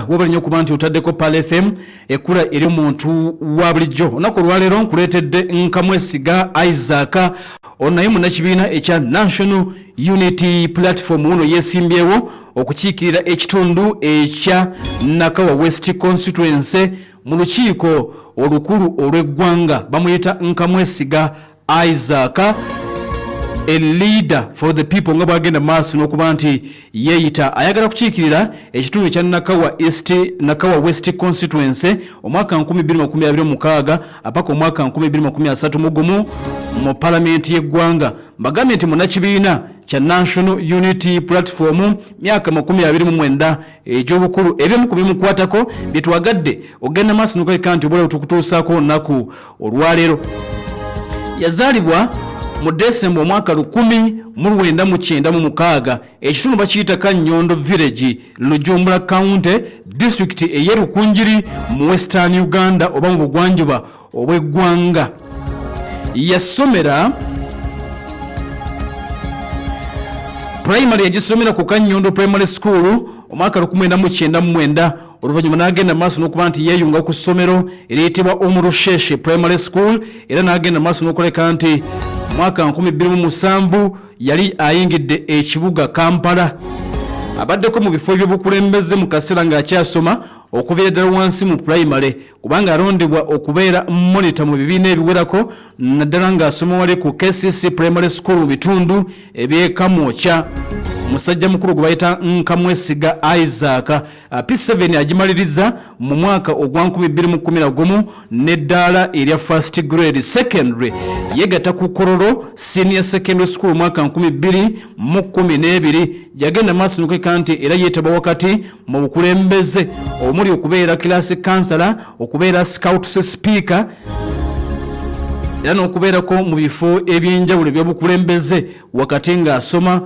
Mukaaga wabali nnyo kuba nti otaddeko Pal FM ekkula eri omuntu wa bulijjo. Olunaku olwaleero nkuleetedde Nkamwesiga Isaac onaye munnakibiina ekya National Unity Platform uno yeesimbyewo okukiikirira ekitundu ekya Nakawa West Constituency mu lukiiko olukulu olw'eggwanga. Bamuyita Nkamwesiga Isaac, a leader for the people nga bwagenda maaso n'okuba nti yeeyita ayagala kukiikirira ekitundu ekya Nakawa West Constituency omwaka 2026 apaka omwaka 2031 mu palamenti y'eggwanga. Mbagambye nti munnakibiina kya National Unity Platform myaka 29 egy'obukulu ebimu ku bimukwatako byetwagadde ogenda maaso n'okuleka nti obulawo tukutuusaako olunaku olwaleero. Yazaalibwa mu December omwaka 1996 ekitundu bakiyita Kanyondo Village, Lujumbura County, District ey'e Rukungiri mu Western Uganda oba mu bugwanjuba obw'eggwanga. Yasomera primary yagisomera ku Kanyondo Primary School omwaka 1999 oluvannyuma n'agenda maaso n'okuba nti yeeyunga ku ssomero eriyitibwa Omurusheshe Primary School era n'agenda maaso n'okuleka nti mwaka 2007 yali ayingidde ekibuga Kampala. Abaddeko mu bifo by'obukulembeze mu kaseera ng'akyasoma okubeera ddala wansi mu primary kubanga alondebwa okubeera monitor mu bibiina ebiwerako naddala ng'asoma wali ku KCC Primary School mu bitundu eby'Ekamwokya. Musajja mukulu gwe bayita Nkamwesiga Isaac P7 agimaliriza mu mwaka ogwa 2011 n'eddaala erya first grade secondary. Yegatta ku Kololo Senior Secondary School mwaka 2012 yagenda maaso n'okuleka nti era yeetaba wakati mu bukulembeze omuli okubeera class counselor, okubeera scout speaker era n'okubeerako mu bifo eby'enjawulo eby'obukulembeze wakati ng'asoma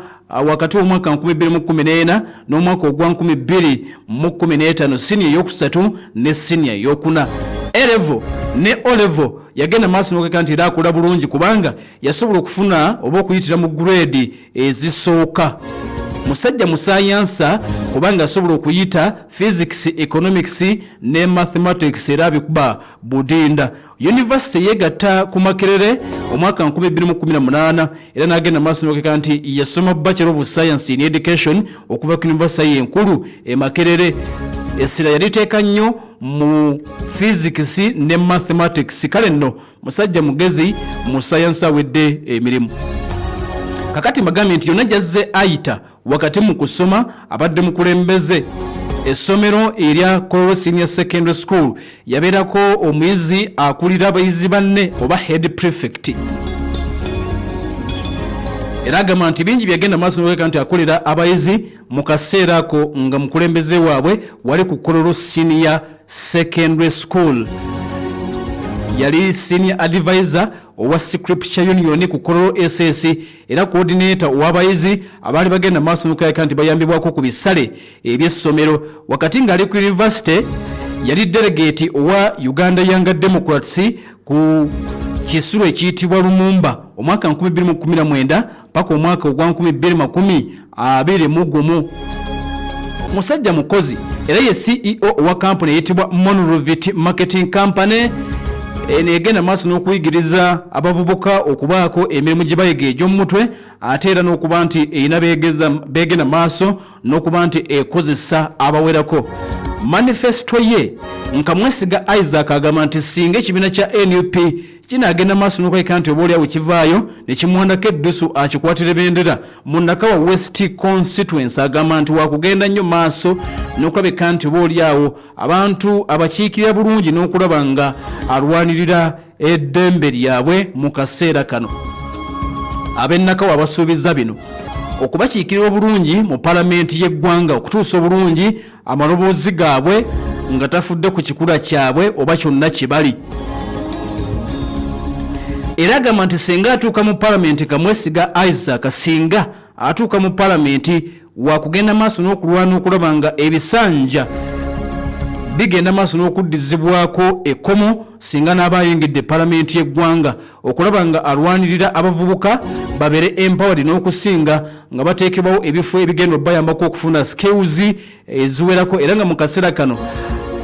wakati w'omwaka 2014 n'omwaka ogwa 2015 senior eyokusatu ne senior eyokuna. A-level ne O-level yagenda maaso n'okuleka nti era akola bulungi kubanga yasobola okufuna oba okuyitira mu grade ezisooka. Musajja mu sayansa kubanga asobola okuyita physics, economics ne mathematics era abikuba budinda. University yegatta ku Makerere omwaka 2018 era n'agenda maaso n'okuleka nti yasoma Bachelor of Science in Education okuva ku University enkulu e Makerere. Essira yaliteeka nnyo mu physics ne mathematics. Kale nno musajja mugezi mu sayansi awedde emirimu. Kakati magambye nti yonna gyazze ayita wakati mu kusoma abadde mukulembeze. Essomero erya Kololo Senior Secondary School yabeerako omuyizi akulira abayizi banne oba head prefect. Era agamba nti bingi byagenda maaso n'okuleka nti akolera abayizi mu kaseera ako nga mukulembeze waabwe wali ku Kololo Senior Secondary School. Yali senior advisor owa Scripture Union ku Kololo SS era coordinator w'abayizi abali bagenda maaso n'okuleka nti bayambibwako ku bisale eby'essomero. Wakati ng'ali ku university yali delegate owa Uganda Young Democrats ku kisulo ekiyitibwa Lumumba omwaka 2019 paka omwaka ogwa 2021. Musajja mukozi era ye CEO owa company eyitibwa Monrovit Marketing Company. Negenda maaso n'okuyigiriza abavubuka okubaako emirimu gye bayiga egy'omutwe ate era n'okuba nti erina beegenda maaso n'okuba nti ekozesa abawerako. Manifesto ye Nkamwesiga Isaac agamba nti singa ekibiina kya NUP kinaagenda maaso n'okuleka nti obaoliawo kivaayo ne kimuwandako eddusu akikwatira bendera mu Nakawa West Constituency, agamba nti wakugenda nnyo maaso n'okulabika nti obaoliawo abantu abakiikirira bulungi n'okulaba nga alwanirira eddembe lyabwe mu kaseera kano. Ab'e Nakawa basuubiza bino okubakiikirira obulungi mu palamenti y'eggwanga okutuusa obulungi amaloboozi gaabwe nga tafudde ku kikula kyabwe oba kyonna kye bali. Era agamba nti singa atuuka mu palamenti Kamwesiga Isaac singa atuuka mu palamenti wakugenda maaso n'okulwana okulaba nga ebisanja bigenda maaso n'okuddizibwako ekkomo singa n'aba ayingidde palamenti y'eggwanga okulaba nga alwanirira abavubuka babeere empowered n'okusinga nga bateekebwawo ebifo ebigenda obayambako okufuna skills eziwerako era nga mu kaseera kano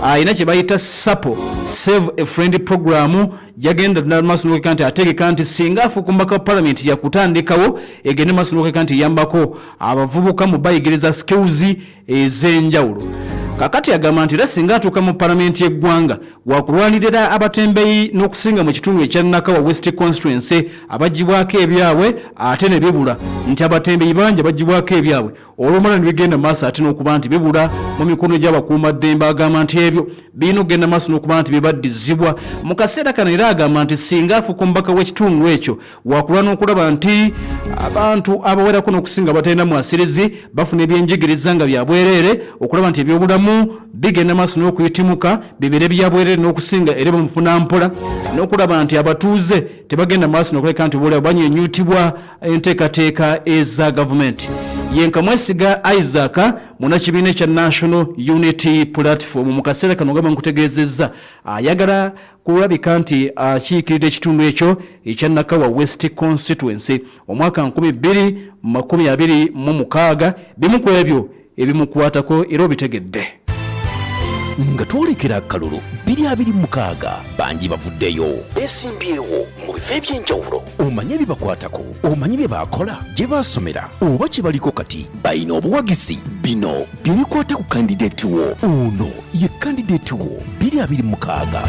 ayina kye bayita SAPO Save a Friend program jagenda maaso n'okeka nti ategeka nti singa afuuka omubaka wa palamenti yakutandikawo egende maaso n'okeka nti yambako abavubuka mu bayigiriza skills ez'enjawulo. Kakati agamba nti era singa atuuka mu palamenti y'eggwanga wakulwanirira abatembeeyi n'okusinga mu kitundu ekya Nakawa West Constituency abagibwako ebyabwe ate ne bibula nti abatembeeyi bangi abagibwako ebyabwe olw'omala ne bigenda maaso ate n'okuba nti bibula mu mikono gy'abakuumaddembe. Agamba nti ebyo birina okugenda maaso n'okuba nti bibaddizibwa mu kaseera kano era agamba nti singa afuuka omubaka w'ekitundu ekyo wakulwana okulaba nti abantu abawerako n'okusinga batalina mwasirizi bafuna ebyenjigiriza nga byabwereere okulaba nti ebyobulamu bigenda maaso n'okuyitimuka bibeere byabwereere n'okusinga era bamufuna mpola n'okulaba nti abatuuze tebagenda maaso n'okuleka nti obulamu banyenyuutibwa enteekateeka eza gavumenti. Yenka Mwesiga Isaac munakibiina ekya National Unity Platform mu kaseera kano gamba nkutegeezezza ayagala kulabika nti akiikirira ekitundu ekyo ekya Nakawa West Constituency omwaka 2026 bimu ku ebyo ebimukwatako era obitegedde. Nga twolekera akalulu 2026 bangi bavuddeyo besimbyewo mu bifo eby'enjawulo. Omanye ebibakwatako, omanye bye baakola, gye baasomera oba kye baliko kati balina obuwagizi. Bino bye bikwata ku kandidate wo. Ono ye kandidate wo 2026.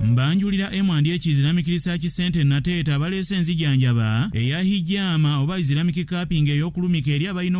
Mbanjulira M&H Islamic Research Center Nateeta baleese enzijanjaba eya hijama oba Islamic capping ey'okulumika eri abalina